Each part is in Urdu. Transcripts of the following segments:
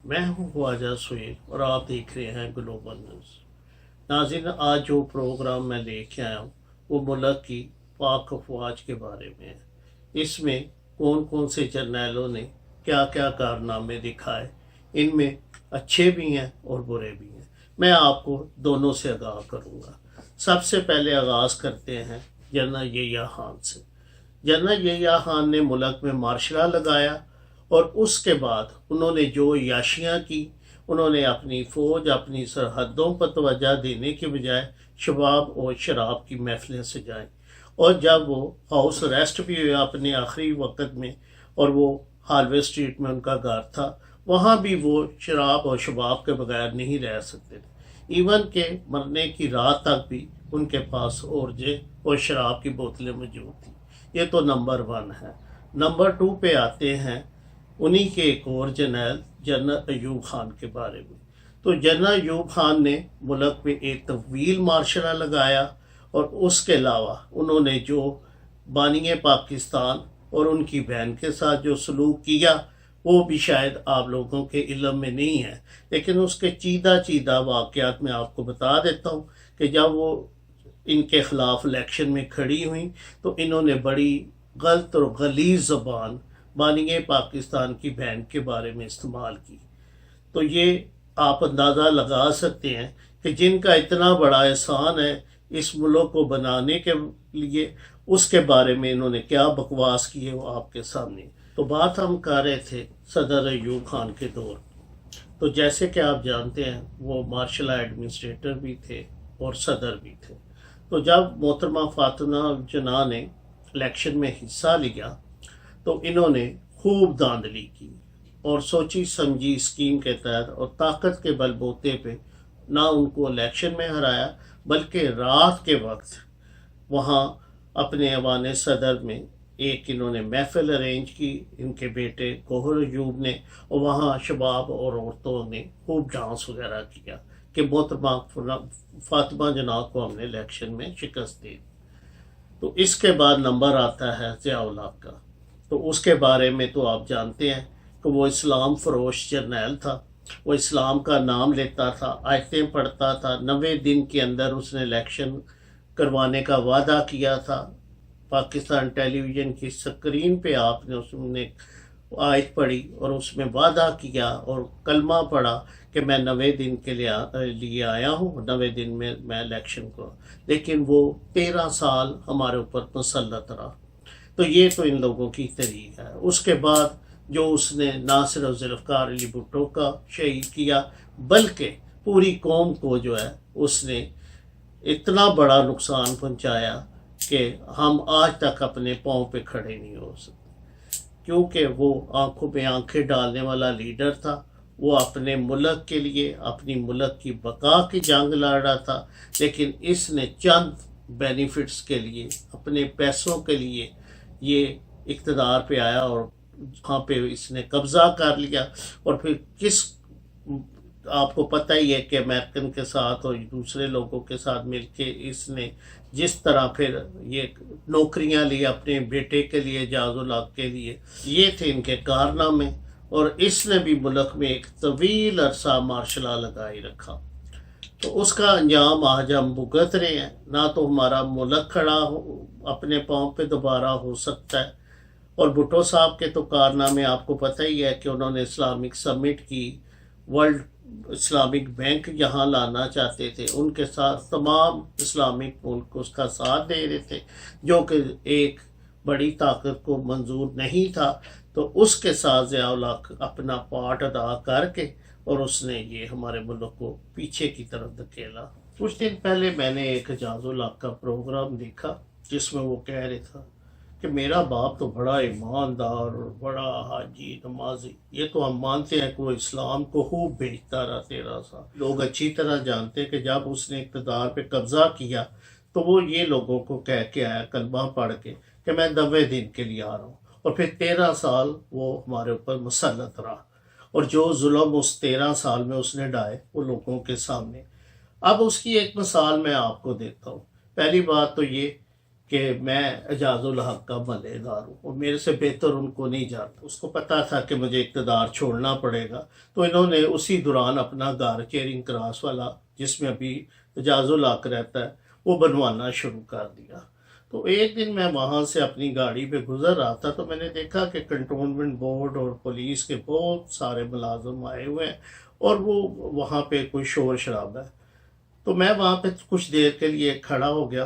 میں ہوں خواجہ سہیل اور آپ دیکھ رہے ہیں گلوبل نیوز۔ ناظرین، آج جو پروگرام میں لے کے آیا ہوں وہ ملک کی پاک افواج کے بارے میں ہے۔ اس میں کون کون سے جرنیلوں نے کیا کیا کارنامے دکھائے، ان میں اچھے بھی ہیں اور برے بھی ہیں۔ میں آپ کو دونوں سے آگاہ کروں گا۔ سب سے پہلے آغاز کرتے ہیں جنرل یحییٰ خان سے۔ جنرل یحییٰ خان نے ملک میں مارشل لا لگایا اور اس کے بعد انہوں نے جو عیاشیاں کی، انہوں نے اپنی فوج اپنی سرحدوں پر توجہ دینے کے بجائے شباب اور شراب کی محفلیں سجائیں، اور جب وہ ہاؤس اریسٹ بھی ہوئے اپنے آخری وقت میں، اور وہ ہالوے اسٹریٹ میں ان کا گھر تھا، وہاں بھی وہ شراب اور شباب کے بغیر نہیں رہ سکتے تھے۔ ایون کہ مرنے کی رات تک بھی ان کے پاس اورجے اور شراب کی بوتلیں موجود تھیں۔ یہ تو نمبر 1 ہے۔ نمبر 2 پہ آتے ہیں انہی کے ایک اور جرنیل جنرل ایوب خان کے بارے میں۔ تو جنرل ایوب خان نے ملک میں ایک طویل مارشل لا لگایا، اور اس کے علاوہ انہوں نے جو بانی پاکستان اور ان کی بہن کے ساتھ جو سلوک کیا وہ بھی شاید آپ لوگوں کے علم میں نہیں ہے، لیکن اس کے چیدہ واقعات میں آپ کو بتا دیتا ہوں کہ جب وہ ان کے خلاف الیکشن میں کھڑی ہوئیں تو انہوں نے بڑی غلط اور غلیظ زبان بانی پاکستان کی بہن کے بارے میں استعمال کی۔ تو یہ آپ اندازہ لگا سکتے ہیں کہ جن کا اتنا بڑا احسان ہے اس ملک کو بنانے کے لیے، اس کے بارے میں انہوں نے کیا بکواس کی ہے وہ آپ کے سامنے۔ تو بات ہم کر رہے تھے صدر ایوب خان کے دور۔ تو جیسے کہ آپ جانتے ہیں وہ مارشل ایڈمنسٹریٹر بھی تھے اور صدر بھی تھے۔ تو جب محترمہ فاطمہ جناح نے الیکشن میں حصہ لیا تو انہوں نے خوب دھاندلی کی اور سوچی سمجھی اسکیم کے تحت اور طاقت کے بل بوتے پہ نہ ان کو الیکشن میں ہرایا، بلکہ رات کے وقت وہاں اپنے ایوان صدر میں ایک انہوں نے محفل ارینج کی ان کے بیٹے گوہر ایوب نے، اور وہاں شباب اور عورتوں نے خوب ڈانس وغیرہ کیا کہ محترمہ فاطمہ جناح کو ہم نے الیکشن میں شکست دی۔ تو اس کے بعد نمبر آتا ہے ضیاء الحق کا۔ تو اس کے بارے میں تو آپ جانتے ہیں کہ وہ اسلام فروش جرنیل تھا۔ وہ اسلام کا نام لیتا تھا، آیتیں پڑھتا تھا، 90 دن کے اندر اس نے الیکشن کروانے کا وعدہ کیا تھا۔ پاکستان ٹیلی ویژن کی سکرین پہ آپ نے اس نے آیت پڑھی اور اس میں وعدہ کیا اور کلمہ پڑھا کہ میں 90 دن کے لیے آیا ہوں، 90 دن میں الیکشن کو، لیکن وہ 13 سال ہمارے اوپر مسلط رہا۔ تو یہ تو ان لوگوں کی تحریک ہے۔ اس کے بعد جو اس نے نہ صرف ذوالفقار علی بھٹو کا شہید کیا بلکہ پوری قوم کو جو ہے اس نے اتنا بڑا نقصان پہنچایا کہ ہم آج تک اپنے پاؤں پہ کھڑے نہیں ہو سکتے، کیونکہ وہ آنکھوں پہ آنکھیں ڈالنے والا لیڈر تھا۔ وہ اپنے ملک کے لیے اپنی ملک کی بقا کی جنگ لڑ رہا تھا، لیکن اس نے چند بینیفٹس کے لیے اپنے پیسوں کے لیے یہ اقتدار پہ آیا اور وہاں پہ اس نے قبضہ کر لیا، اور پھر آپ کو پتہ ہی ہے کہ امریکن کے ساتھ اور دوسرے لوگوں کے ساتھ مل کے اس نے جس طرح پھر یہ نوکریاں لی اپنے بیٹے کے لیے، جاز الحق کے لیے، یہ تھے ان کے کارنامے۔ اور اس نے بھی ملک میں ایک طویل عرصہ مارشل لا لگائی رکھا۔ تو اس کا انجام آج ہم بھگت رہے ہیں۔ نہ تو ہمارا ملک کھڑا اپنے پاؤں پہ دوبارہ ہو سکتا ہے، اور بھٹو صاحب کے تو کارنامے آپ کو پتہ ہی ہے کہ انہوں نے اسلامک سمٹ کی، ورلڈ اسلامک بینک یہاں لانا چاہتے تھے، ان کے ساتھ تمام اسلامک ملک اس کا ساتھ دے رہے تھے، جو کہ ایک بڑی طاقت کو منظور نہیں تھا۔ تو اس کے ساتھ ضیاء الحق اپنا پارٹ ادا کر کے اور اس نے یہ ہمارے ملک کو پیچھے کی طرف دھکیلا۔ کچھ دن پہلے میں نے ایک جاز الحق کا پروگرام دیکھا جس میں وہ کہہ رہے تھا کہ میرا باپ تو بڑا ایماندار اور بڑا حاجی نمازی، یہ تو ہم مانتے ہیں کہ وہ اسلام کو خوب بیچتا رہا 13 سال۔ لوگ اچھی طرح جانتے کہ جب اس نے اقتدار پہ قبضہ کیا تو وہ یہ لوگوں کو کہہ کے آیا کلمہ پڑھ کے کہ میں 90 دن کے لیے آ رہا ہوں، اور پھر 13 سال وہ ہمارے اوپر مسلط رہا، اور جو ظلم اس 13 سال میں اس نے ڈھائے وہ لوگوں کے سامنے۔ اب اس کی ایک مثال میں آپ کو دیتا ہوں۔ پہلی بات تو یہ کہ میں اعجاز الحق کا ملے دار ہوں اور میرے سے بہتر ان کو نہیں جانتا. اس کو پتا تھا کہ مجھے اقتدار چھوڑنا پڑے گا، تو انہوں نے اسی دوران اپنا گھر چیرنگ کراس والا جس میں ابھی اعجاز الحق رہتا ہے وہ بنوانا شروع کر دیا. تو ایک دن میں وہاں سے اپنی گاڑی پہ گزر رہا تھا تو میں نے دیکھا کہ کنٹونمنٹ بورڈ اور پولیس کے بہت سارے ملازم آئے ہوئے ہیں اور وہ وہاں پہ کوئی شور شرابہ ہے. تو میں وہاں پہ کچھ دیر کے لیے کھڑا ہو گیا.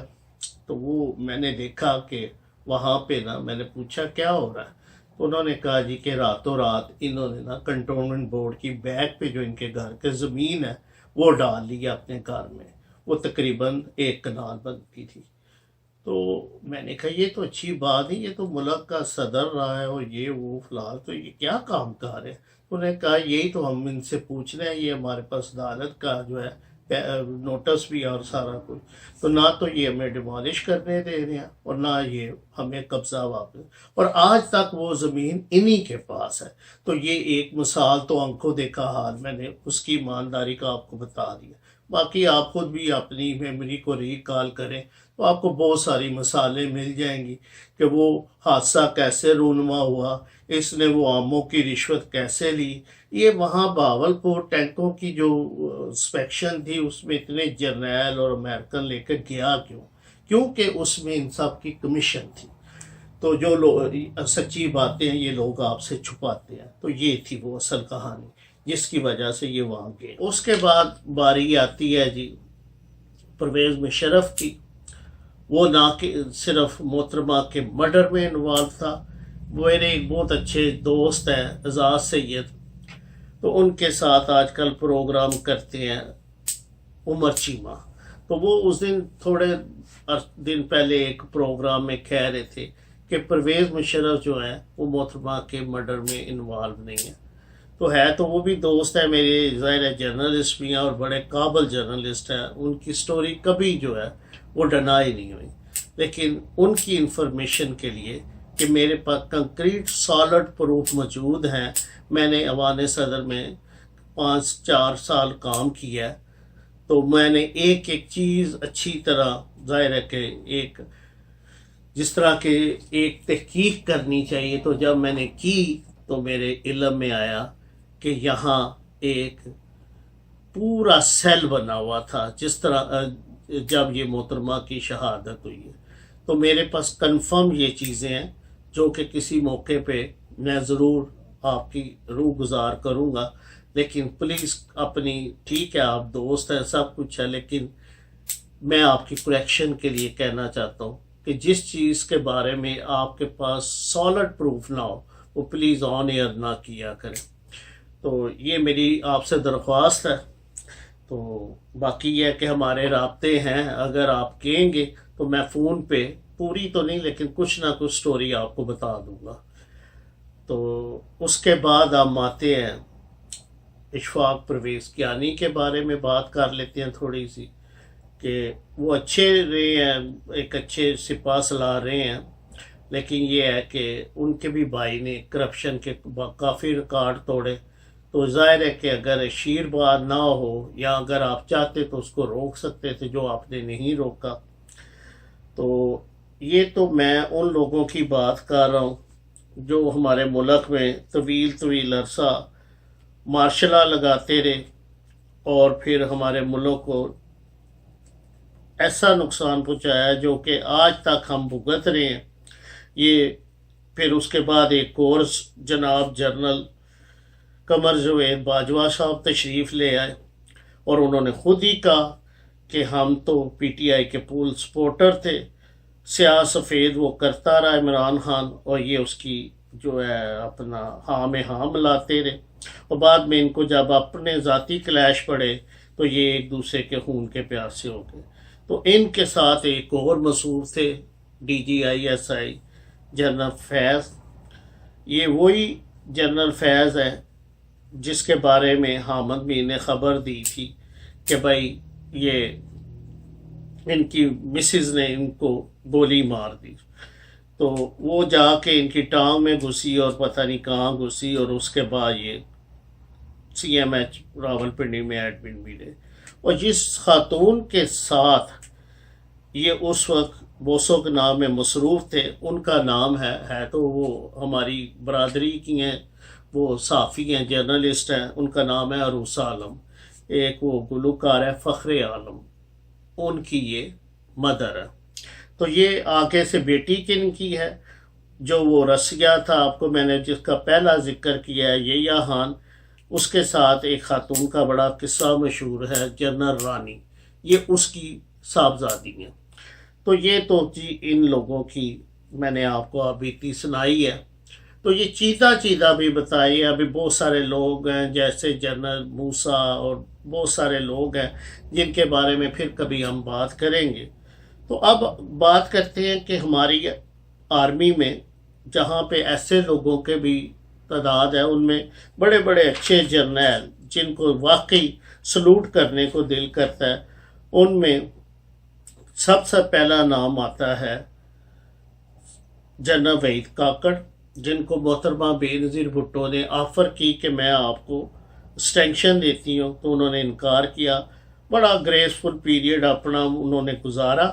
تو وہ میں نے دیکھا کہ وہاں پہ نا، میں نے پوچھا کیا ہو رہا ہے. تو انہوں نے کہا جی کہ راتوں رات انہوں نے نا کنٹونمنٹ بورڈ کی بیک پہ جو ان کے گھر کے زمین ہے وہ ڈال لی اپنے گھر میں. وہ تقریباً 1 کنال بنتی تھی. تو میں نے کہا یہ تو اچھی بات ہے، یہ تو ملک کا صدر رہا ہے اور یہ وہ فلان، تو یہ کیا کام کار ہے. انہوں نے کہا یہی تو ہم ان سے پوچھ رہے ہیں، یہ ہمارے پاس عدالت کا جو ہے نوٹس بھی اور سارا کچھ، تو نہ تو یہ ہمیں ڈیمالش کرنے دے رہے ہیں اور نہ یہ ہمیں قبضہ واپس، اور آج تک وہ زمین انہی کے پاس ہے. تو یہ ایک مثال تو آنکھوں دیکھا حال میں نے اس کی ایمانداری کا آپ کو بتا دیا. باقی آپ خود بھی اپنی میموری کو ریکال کریں تو آپ کو بہت ساری مثالیں مل جائیں گی کہ وہ حادثہ کیسے رونما ہوا، اس نے وہ عاموں کی رشوت کیسے لی. یہ وہاں بہاولپور ٹینکوں کی جو انسپیکشن تھی اس میں اتنے جرنیل اور امریکن لے کے گیا کیونکہ اس میں ان سب کی کمیشن تھی. تو جو لوگ سچی باتیں ہیں یہ لوگ آپ سے چھپاتے ہیں. تو یہ تھی وہ اصل کہانی جس کی وجہ سے یہ وہاں گئے. اس کے بعد باری آتی ہے جی پرویز مشرف کی. وہ نہ کہ صرف محترمہ کے مرڈر میں انوالو تھا، میرے ایک بہت اچھے دوست ہیں اعزاز سید، تو ان کے ساتھ آج کل پروگرام کرتے ہیں عمر چیمہ. تو وہ اس دن تھوڑے دن پہلے ایک پروگرام میں کہہ رہے تھے کہ پرویز مشرف جو ہیں وہ محترمہ کے مرڈر میں انوالو نہیں ہے. تو ہے تو وہ بھی دوست ہے میرے، ظاہر ہے جرنلسٹ بھی ہیں اور بڑے قابل جرنلسٹ ہیں. ان کی سٹوری کبھی جو ہے وہ ڈنائی نہیں ہوئی، لیکن ان کی انفارمیشن کے لیے کہ میرے پاس کنکریٹ سالڈ پروف موجود ہیں. میں نے ایوان صدر میں 5-4 سال کام کیا ہے، تو میں نے ایک چیز اچھی طرح، ظاہر ہے کہ ایک جس طرح کہ ایک تحقیق کرنی چاہیے، تو جب میں نے کی تو میرے علم میں آیا کہ یہاں ایک پورا سیل بنا ہوا تھا جس طرح جب یہ محترمہ کی شہادت ہوئی ہے. تو میرے پاس کنفرم یہ چیزیں ہیں جو کہ کسی موقع پہ میں ضرور آپ کی روح گزار کروں گا. لیکن پلیز اپنی، ٹھیک ہے آپ دوست ہیں سب کچھ ہے، لیکن میں آپ کی کریکشن کے لیے کہنا چاہتا ہوں کہ جس چیز کے بارے میں آپ کے پاس سالڈ پروف نہ ہو وہ پلیز آن ایئر نہ کیا کریں. تو یہ میری آپ سے درخواست ہے. تو باقی یہ ہے کہ ہمارے رابطے ہیں، اگر آپ کہیں گے تو میں فون پہ پوری تو نہیں لیکن کچھ نہ کچھ سٹوری آپ کو بتا دوں گا. تو اس کے بعد ہم آتے ہیں اشفاق پرویز کیانی کے بارے میں بات کر لیتے ہیں تھوڑی سی، کہ وہ اچھے رہے ہیں، ایک اچھے سپاہ سالار رہے ہیں، لیکن یہ ہے کہ ان کے بھی بھائی نے کرپشن کے کافی ریکارڈ توڑے. تو ظاہر ہے کہ اگر شیر باد نہ ہو یا اگر آپ چاہتے تو اس کو روک سکتے تھے، جو آپ نے نہیں روکا. تو یہ تو میں ان لوگوں کی بات کر رہا ہوں جو ہمارے ملک میں طویل عرصہ مارشل لا لگاتے رہے اور پھر ہمارے ملک کو ایسا نقصان پہنچایا جو کہ آج تک ہم بھگت رہے ہیں. یہ پھر اس کے بعد ایک اور جناب جنرل قمر جاوید باجوہ صاحب تشریف لے آئے اور انہوں نے خود ہی کہا کہ ہم تو پی ٹی آئی کے پول سپورٹر تھے، سیاہ سفید وہ کرتا رہا عمران خان، اور یہ اس کی جو ہے اپنا ہاں میں ہاں ملاتے رہے. اور بعد میں ان کو جب اپنے ذاتی کلیش پڑے تو یہ ایک دوسرے کے خون کے پیاسے ہو گئے. تو ان کے ساتھ ایک اور مصروف تھے DGI جنرل فیض. یہ وہی جنرل فیض ہے جس کے بارے میں حامد میر نے خبر دی تھی کہ بھائی یہ ان کی مسز نے ان کو گولی مار دی. تو وہ جا کے ان کی ٹانگ میں گھسی اور پتہ نہیں کہاں گھسی، اور اس کے بعد یہ CMH راولپنڈی میں ایڈمٹ بھی رہے. اور جس خاتون کے ساتھ یہ اس وقت بوسوں کے نام میں مصروف تھے. ان کا نام ہے تو وہ ہماری برادری کی ہیں، وہ صحافی ہیں، جرنلسٹ ہیں. ان کا نام ہے عروسہ عالم. ایک وہ گلوکار ہے فخر عالم، ان کی یہ مدر ہے. تو یہ آگے سے بیٹی کن کی ہے؟ جو وہ رسیہ تھا آپ کو میں نے جس کا پہلا ذکر کیا ہے، یحییٰ خان، اس کے ساتھ ایک خاتون کا بڑا قصہ مشہور ہے، جنرل رانی. یہ اس کی صاحبزادی ہیں. تو یہ تو جی ان لوگوں کی میں نے آپ کو بیتی سنائی ہے. تو یہ چیتا بھی بتائی. ابھی بہت سارے لوگ ہیں جیسے جنرل موسیٰ اور بہت سارے لوگ ہیں جن کے بارے میں پھر کبھی ہم بات کریں گے. تو اب بات کرتے ہیں کہ ہماری آرمی میں جہاں پہ ایسے لوگوں کے بھی تعداد ہے، ان میں بڑے بڑے اچھے جرنیل جن کو واقعی سلوٹ کرنے کو دل کرتا ہے، ان میں سب سے پہلا نام آتا ہے جنرل وحید کاکڑ، جن کو محترمہ بے نظیر بھٹو نے آفر کی کہ میں آپ کو اسٹینشن دیتی ہوں، تو انہوں نے انکار کیا. بڑا گریسفل پیریڈ اپنا انہوں نے گزارا،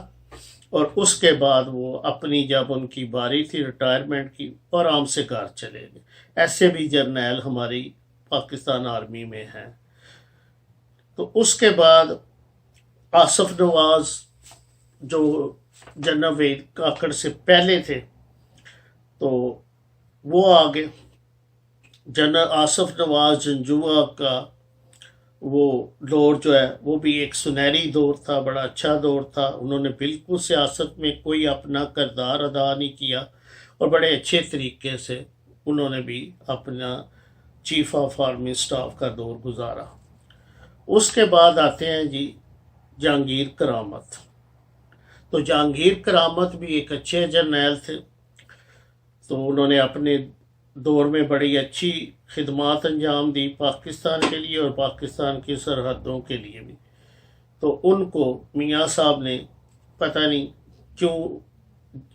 اور اس کے بعد وہ اپنی جب ان کی باری تھی ریٹائرمنٹ کی، آرام سے گھر چلے گئے. ایسے بھی جرنیل ہماری پاکستان آرمی میں ہیں. تو اس کے بعد آصف نواز جو جنرل وحید کاکڑ سے پہلے تھے تو وہ آگے. جنرل آصف نواز جنجوعہ کا وہ دور جو ہے وہ بھی ایک سنہری دور تھا، بڑا اچھا دور تھا. انہوں نے بالکل سیاست میں کوئی اپنا کردار ادا نہیں کیا، اور بڑے اچھے طریقے سے انہوں نے بھی اپنا چیف آف آرمی اسٹاف کا دور گزارا. اس کے بعد آتے ہیں جی جہانگیر کرامت. تو جہانگیر کرامت بھی ایک اچھے جرنیل تھے. تو انہوں نے اپنے دور میں بڑی اچھی خدمات انجام دی پاکستان کے لیے اور پاکستان کی سرحدوں کے لیے بھی. تو ان کو میاں صاحب نے پتہ نہیں کیوں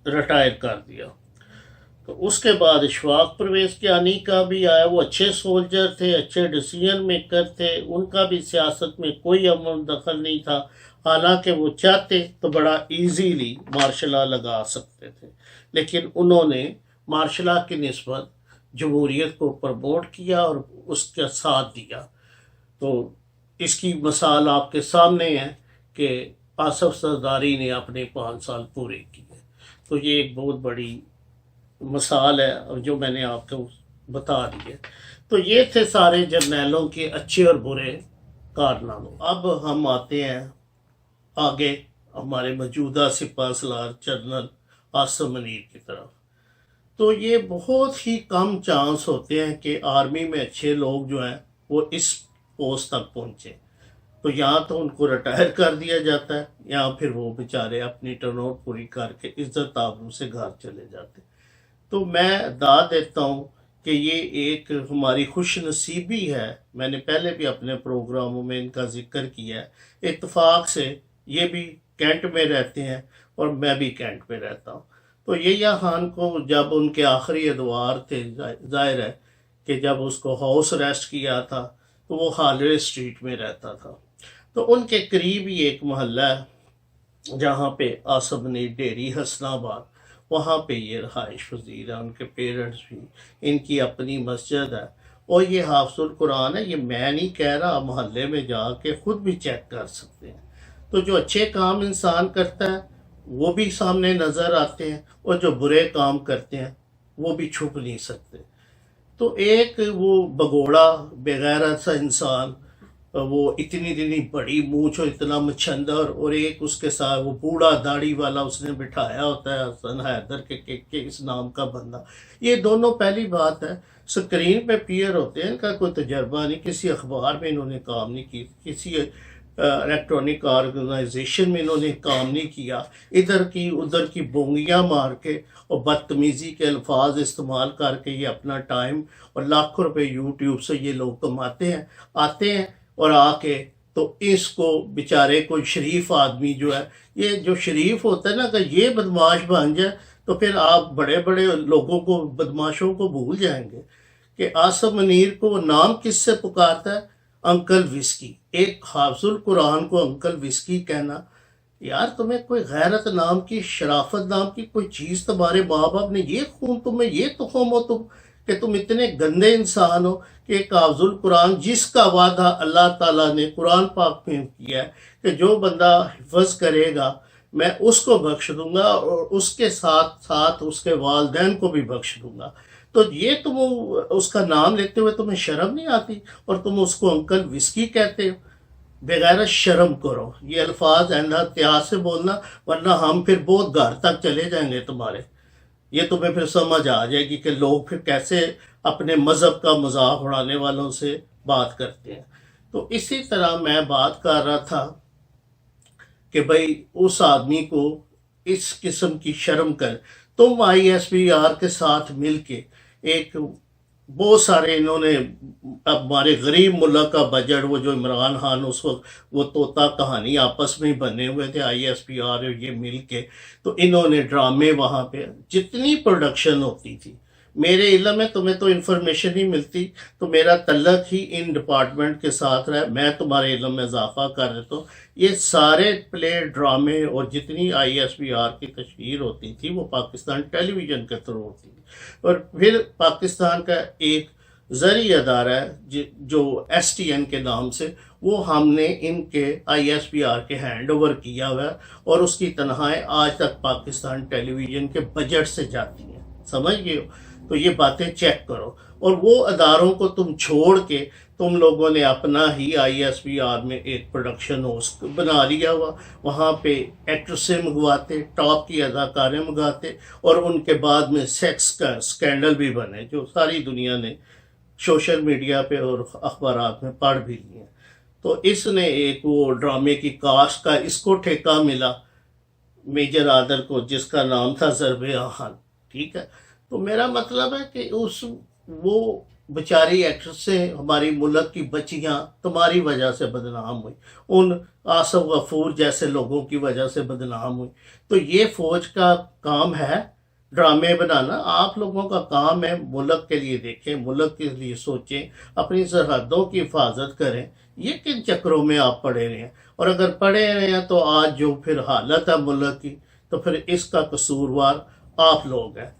ریٹائر کر دیا. تو اس کے بعد اشفاق پرویز کیانی کا بھی آیا. وہ اچھے سولجر تھے، اچھے ڈیسیژن میکر تھے. ان کا بھی سیاست میں کوئی عمل دخل نہیں تھا، حالانکہ وہ چاہتے تو بڑا ایزیلی مارشل لا لگا سکتے تھے، لیکن انہوں نے مارشل لا کی نسبت جمہوریت کو پروموٹ کیا اور اس کا ساتھ دیا. تو اس کی مثال آپ کے سامنے ہے کہ آصف زرداری نے اپنے 5 سال پورے کیے. تو یہ ایک بہت بڑی مثال ہے جو میں نے آپ کو بتا دی ہے. تو یہ تھے سارے جرنیلوں کے اچھے اور برے کارنامے. اب ہم آتے ہیں آگے ہمارے موجودہ سپاہ سالار جنرل عاصم منیر کی طرف. تو یہ بہت ہی کم چانس ہوتے ہیں کہ آرمی میں اچھے لوگ جو ہیں وہ اس پوسٹ تک پہنچے. تو یہاں تو ان کو ریٹائر کر دیا جاتا ہے، یا پھر وہ بیچارے اپنی ٹرن آؤٹ پوری کر کے عزت آبرو سے گھر چلے جاتے. تو میں داد دیتا ہوں کہ یہ ایک ہماری خوش نصیبی ہے. میں نے پہلے بھی اپنے پروگراموں میں ان کا ذکر کیا ہے. اتفاق سے یہ بھی کینٹ میں رہتے ہیں اور میں بھی کینٹ میں رہتا ہوں. تو یحییٰ خان کو جب ان کے آخری ادوار تھے، ظاہر ہے کہ جب اس کو ہاؤس اریسٹ کیا تھا تو وہ ہالوے اسٹریٹ میں رہتا تھا. تو ان کے قریب ہی ایک محلہ ہے جہاں پہ عاصم منیر ڈیری حسن آباد، وہاں پہ یہ رہائش پذیر ہے. ان کے پیرنٹس بھی، ان کی اپنی مسجد ہے، اور یہ حافظ القرآن ہے. یہ میں نہیں کہہ رہا، محلے میں جا کے خود بھی چیک کر سکتے ہیں. تو جو اچھے کام انسان کرتا ہے وہ بھی سامنے نظر آتے ہیں، اور جو برے کام کرتے ہیں وہ بھی چھپ نہیں سکتے. تو ایک وہ بگوڑا بغیرت سا انسان، وہ اتنی بڑی مونچھ اور اتنا مچھندر، اور ایک اس کے ساتھ وہ بوڑھا داڑھی والا اس نے بٹھایا ہوتا ہے حسن حیدر کے اس نام کا بندہ. یہ دونوں پہلی بات ہے سکرین پہ پیئر ہوتے ہیں، ان کا کوئی تجربہ نہیں، کسی اخبار میں انہوں نے کام نہیں کی، کسی الیکٹرانک آرگنائزیشن میں انہوں نے کام نہیں کیا. ادھر کی ادھر کی بونگیاں مار کے اور بدتمیزی کے الفاظ استعمال کر کے یہ اپنا ٹائم اور لاکھوں روپے یوٹیوب سے یہ لوگ کماتے ہیں. آتے ہیں اور آ کے تو اس کو بیچارے کوئی شریف آدمی جو ہے، یہ جو شریف ہوتا ہے نا، کہ یہ بدماش بن جائے تو پھر آپ بڑے بڑے لوگوں کو، بدماشوں کو بھول جائیں گے. کہ عاصم منیر کو نام کس سے پکارتا ہے؟ Uncle whisky. ایک حافظ القرآن کو انکل وسکی کہنا، یار تمہیں کوئی غیرت نام کی، شرافت نام کی کوئی چیز تمہارے ماں باپ نے، یہ خون تمہیں، یہ تخم ہو تم کہ تم اتنے گندے انسان ہو کہ ایک حافظ القرآن جس کا وعدہ اللہ تعالیٰ نے قرآن پاک میں کیا ہے کہ جو بندہ حفظ کرے گا میں اس کو بخش دوں گا اور اس کے ساتھ ساتھ اس کے والدین کو بھی بخش دوں گا، تو یہ تم اس کا نام لیتے ہوئے تمہیں شرم نہیں آتی اور تم اس کو انکل وسکی کہتے ہو؟ بغیر شرم کرو، یہ الفاظ آئندہ احتیاط سے بولنا ورنہ ہم پھر بہت گھر تک چلے جائیں گے تمہارے، یہ تمہیں پھر سمجھ آ جائے گی کہ لوگ پھر کیسے اپنے مذہب کا مذاق اڑانے والوں سے بات کرتے ہیں۔ تو اسی طرح میں بات کر رہا تھا کہ بھائی اس آدمی کو اس قسم کی شرم کر، تم آئی ایس پی آر کے ساتھ مل کے ایک بہت سارے انہوں نے ہمارے غریب ملک کا بجٹ، وہ جو عمران خان اس وقت وہ طوطا کہانی آپس میں ہی بنے ہوئے تھے آئی ایس پی آر یہ مل کے، تو انہوں نے ڈرامے وہاں پہ جتنی پروڈکشن ہوتی تھی، میرے علم میں تمہیں تو انفارمیشن ہی ملتی، تو میرا تعلق ہی ان ڈپارٹمنٹ کے ساتھ رہا، میں تمہارے علم میں اضافہ کر دیتا ہوں، یہ سارے پلے ڈرامے اور جتنی آئی ایس پی آر کی تشہیر ہوتی تھی وہ پاکستان ٹیلی ویژن کے تھرو ہوتی تھی، اور پھر پاکستان کا ایک زرعی ادارہ ہے جو ایس ٹی این کے نام سے، وہ ہم نے ان کے آئی ایس پی آر کے ہینڈ اوور کیا ہوا ہے اور اس کی تنخواہیں آج تک پاکستان ٹیلی ویژن کے بجٹ سے جاتی ہیں، سمجھ گئے ہو؟ تو یہ باتیں چیک کرو، اور وہ اداروں کو تم چھوڑ کے تم لوگوں نے اپنا ہی آئی ایس پی آر میں ایک پروڈکشن ہاؤس بنا لیا ہوا، وہاں پہ ایکٹریسیں منگواتے، ٹاپ کی اداکاریں منگاتے، اور ان کے بعد میں سیکس کا سکینڈل بھی بنے جو ساری دنیا نے سوشل میڈیا پہ اور اخبارات میں پڑھ بھی لیے۔ تو اس نے ایک وہ ڈرامے کی کاسٹ کا اس کو ٹھیکہ ملا میجر عادل کو، جس کا نام تھا ضرب آہن، ٹھیک ہے؟ تو میرا مطلب ہے کہ وہ بیچاری ایکٹریسیں، ہماری ملک کی بچیاں تمہاری وجہ سے بدنام ہوئی، ان آصف غفور جیسے لوگوں کی وجہ سے بدنام ہوئی، تو یہ فوج کا کام ہے ڈرامے بنانا؟ آپ لوگوں کا کام ہے ملک کے لیے دیکھیں، ملک کے لیے سوچیں، اپنی سرحدوں کی حفاظت کریں، یہ کن چکروں میں آپ پڑے رہے ہیں؟ اور اگر پڑے رہے ہیں تو آج جو پھر حالت ہے ملک کی، تو پھر اس کا قصوروار آپ لوگ ہیں۔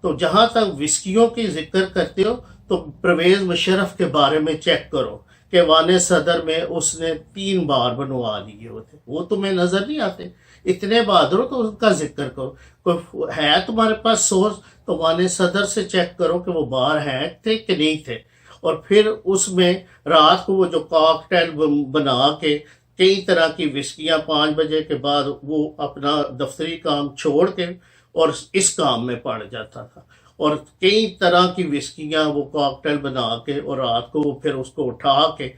تو جہاں تک وسکیوں کی ذکر کرتے ہو تو پرویز مشرف کے بارے میں چیک کرو کہ وان صدر میں اس نے 3 بار بنوا لیے ہوتے، وہ تمہیں نظر نہیں آتے؟ اتنے بہادر ہو تو ان کا ذکر کرو، کوئی ہے تمہارے پاس سورس تو وان صدر سے چیک کرو کہ وہ باہر ہیں تھے کہ نہیں تھے، اور پھر اس میں رات کو وہ جو کاکٹیل بنا کے کئی طرح کی وسکیاں 5 بجے کے بعد وہ اپنا دفتری کام چھوڑ کے اور اس کام میں پڑ جاتا تھا، اور کئی طرح کی وسکیاں وہ کاکٹیل بنا کے اور رات کو وہ پھر اس کو اٹھا کے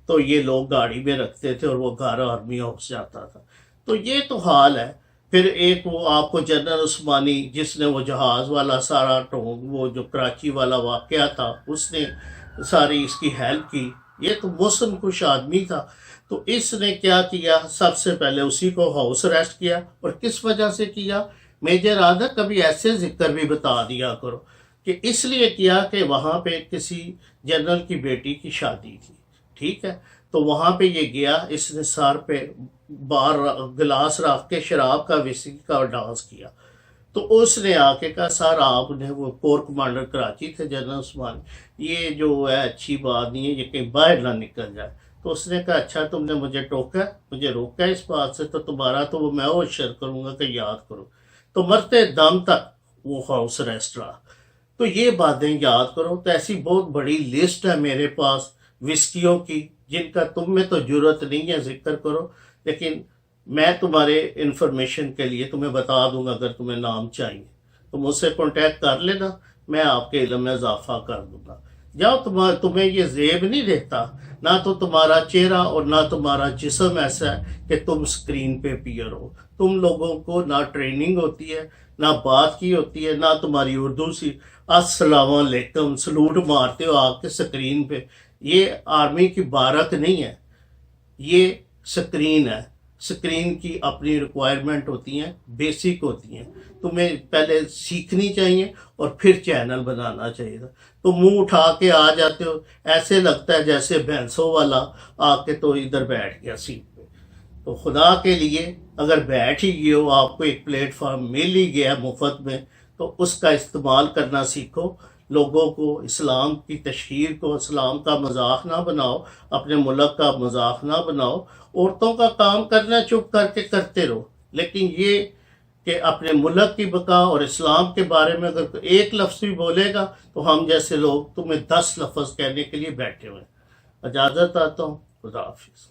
تو یہ لوگ گاڑی میں رکھتے تھے اور وہ گھر آرمی ہاؤس جاتا تھا۔ تو یہ تو حال ہے۔ پھر ایک وہ آپ کو جنرل عثمانی جس نے وہ جہاز والا سارا وہ جو کراچی والا واقعہ تھا اس نے ساری اس کی ہیلپ کی، یہ تو موسم کش آدمی تھا، تو اس نے کیا کیا، سب سے پہلے اسی کو ہاؤس اریسٹ کیا، اور کس وجہ سے کیا؟ میجر عادل کبھی ایسے ذکر بھی بتا دیا کرو کہ اس لیے کیا کہ وہاں پہ کسی جنرل کی بیٹی کی شادی تھی، ٹھیک ہے؟ تو وہاں پہ یہ گیا، اس نے سر پہ بار گلاس رکھ کے شراب کا وسکی کا ڈانس کیا، تو اس نے آ کے کہا سر آپ نے، وہ کور کمانڈر کراچی تھے جنرل عثمان، یہ جو ہے اچھی بات نہیں ہے، یہ کہیں باہر نہ نکل جائے۔ تو اس نے کہا اچھا تم نے مجھے ٹوکا، مجھے روکا اس بات سے، تو تمہارا تو وہ میں ہوشیار کروں گا کہ یاد کرو، تو مرتے دم تک وہ ہاؤس اریسٹ رہا۔ تو یہ باتیں یاد کرو۔ تو ایسی بہت بڑی لسٹ ہے میرے پاس وسکیوں کی جن کا تم میں تو جرت نہیں ہے ذکر کرو، لیکن میں تمہارے انفارمیشن کے لیے تمہیں بتا دوں گا، اگر تمہیں نام چاہیے تو مجھ سے کانٹیکٹ کر لینا، میں آپ کے علم میں اضافہ کر دوں گا۔ جاؤ، تمہیں یہ زیب نہیں دیتا، نہ تو تمہارا چہرہ اور نہ تمہارا جسم ایسا ہے کہ تم سکرین پہ پیئر ہو، تم لوگوں کو نہ ٹریننگ ہوتی ہے، نہ بات کی ہوتی ہے، نہ تمہاری اردو سی السلام علیکم سلوٹ مارتے ہو آ کے سکرین پہ۔ یہ آرمی کی بارک نہیں ہے، یہ سکرین ہے، سکرین کی اپنی ریکوائرمنٹ ہوتی ہیں، بیسک ہوتی ہیں، تمہیں پہلے سیکھنی چاہیے اور پھر چینل بنانا چاہیے تھا۔ تو منہ اٹھا کے آ جاتے ہو، ایسے لگتا ہے جیسے بھینسوں والا آ کے تو ادھر بیٹھ گیا سیٹ پہ۔ تو خدا کے لیے اگر بیٹھ ہی گئے ہو، آپ کو ایک پلیٹ فارم مل ہی گیا مفت میں، تو اس کا استعمال کرنا سیکھو. لوگوں کو اسلام کی تشہیر کو، اسلام کا مذاق نہ بناؤ، اپنے ملک کا مذاق نہ بناؤ. عورتوں کا کام کرنا چپ کر کے کرتے رہو، لیکن یہ کہ اپنے ملک کی بقا اور اسلام کے بارے میں اگر ایک لفظ بھی بولے گا تو ہم جیسے لوگ تمہیں 10 لفظ کہنے کے لیے بیٹھے ہوئے ہیں. اجازت آتا ہوں. خدا حافظ.